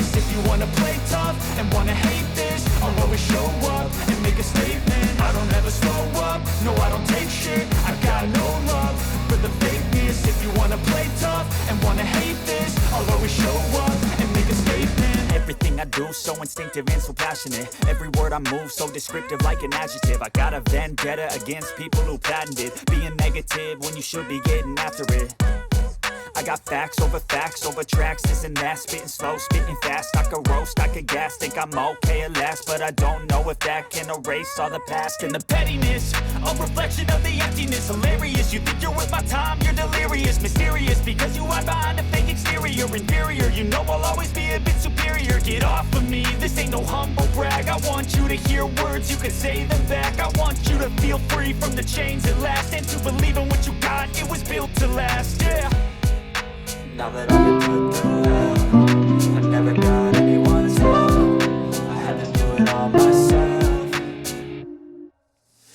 fakeness. If you wanna play tough and wanna hate this, I'll always show up and make a statement. I don't ever slow up, no I don't take shit. I got no love for the fakeness. If you wanna play tough and wanna hate this, I'll always show up and make a statement. Everything I do so instinctive and so passionate. Every word I move so descriptive like an adjective. I got a vendetta against people who patented being negative when you should be getting after it. I got facts over tracks, this and that. Spitting slow, spitting fast. I could roast, I could gas. Think I'm okay at last, but I don't know if that can erase all the past. And the pettiness, a reflection of the emptiness. Hilarious, you think you're worth my time, you're delirious. Mysterious, because you hide behind a fake exterior. Inferior, you know I'll always be a bit superior. Get off of me, this ain't no humble brag. I want you to hear words, you can say them back. I want you to feel free from the chains at last, and to believe in what you got, it was built to last, yeah. Now that I've been put through hell, I never got anyone's help. I had to do it all myself.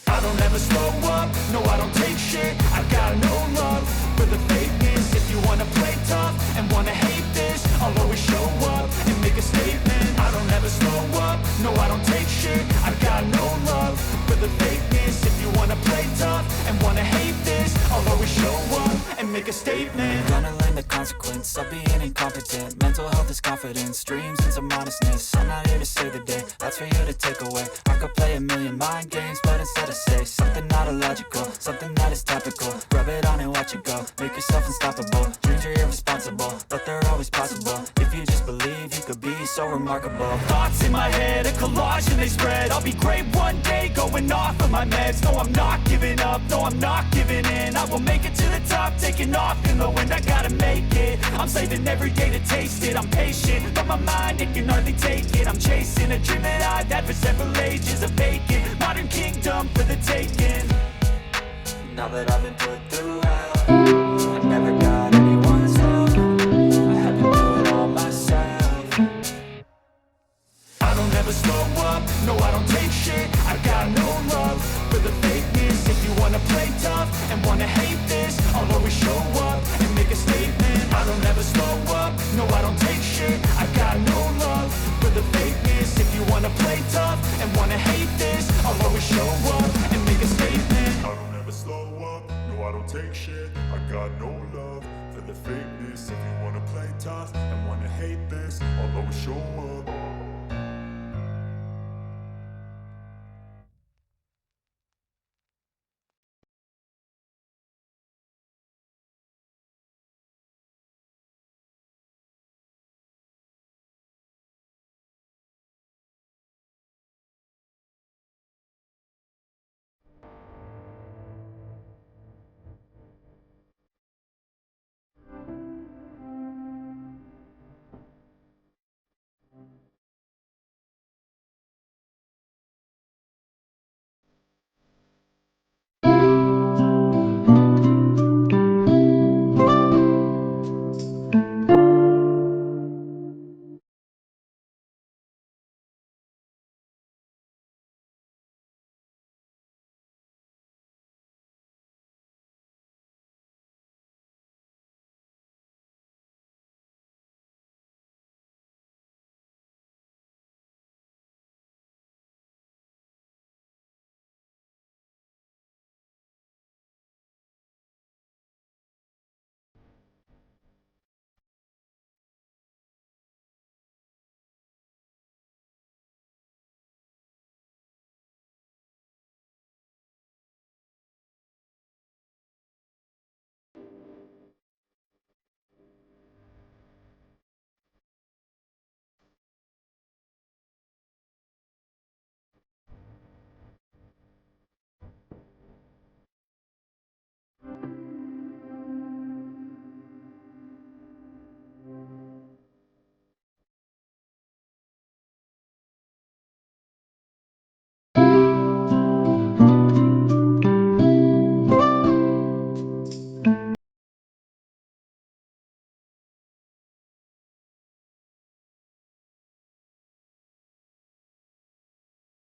I don't ever slow up, no I don't take shit. I got no love for the fakeness. If you wanna play tough and wanna hate this, I'll always show up and make a statement. I don't ever slow up, no I don't take shit. I got no love for the fakeness. If you wanna play tough and wanna hate this, I'll always show up and make a statement. Gonna learn the consequence of being incompetent. Mental health is confidence, dreams and some honestness. I'm not here to save the day, that's for you to take away. I could play a million mind games, but instead I say something not illogical, something that is topical. Rub it on and watch it go, make yourself unstoppable. Dreams are irresponsible, but they're always possible. If you just believe, you could be so remarkable. Thoughts in my head, a collage and they spread. I'll be great one day, going off of my meds. No, I'm not giving up, no, I'm not giving in. I will make it to the top, taking off in the wind. I gotta make it, I'm saving every day to taste it. I'm patient, but my mind, it can hardly take it. I'm chasing a dream that I've had for several ages. A vacant, modern kingdom for the taking. Now that I've been put through hell, I never got anyone's help. I had to do it all myself. I don't ever slow up, no I don't take shit. I got no love for the fakeness. If you wanna play tough and wanna hate this, I'll always show up and make a statement. I don't ever slow up, no I don't take shit. I got no love for the fakeness. If you wanna play tough and wanna hate this, I'll always show up and make a statement. I don't ever slow up, no I don't take shit. I got no love for the fakeness. If you wanna play tough and wanna hate this, I'll always show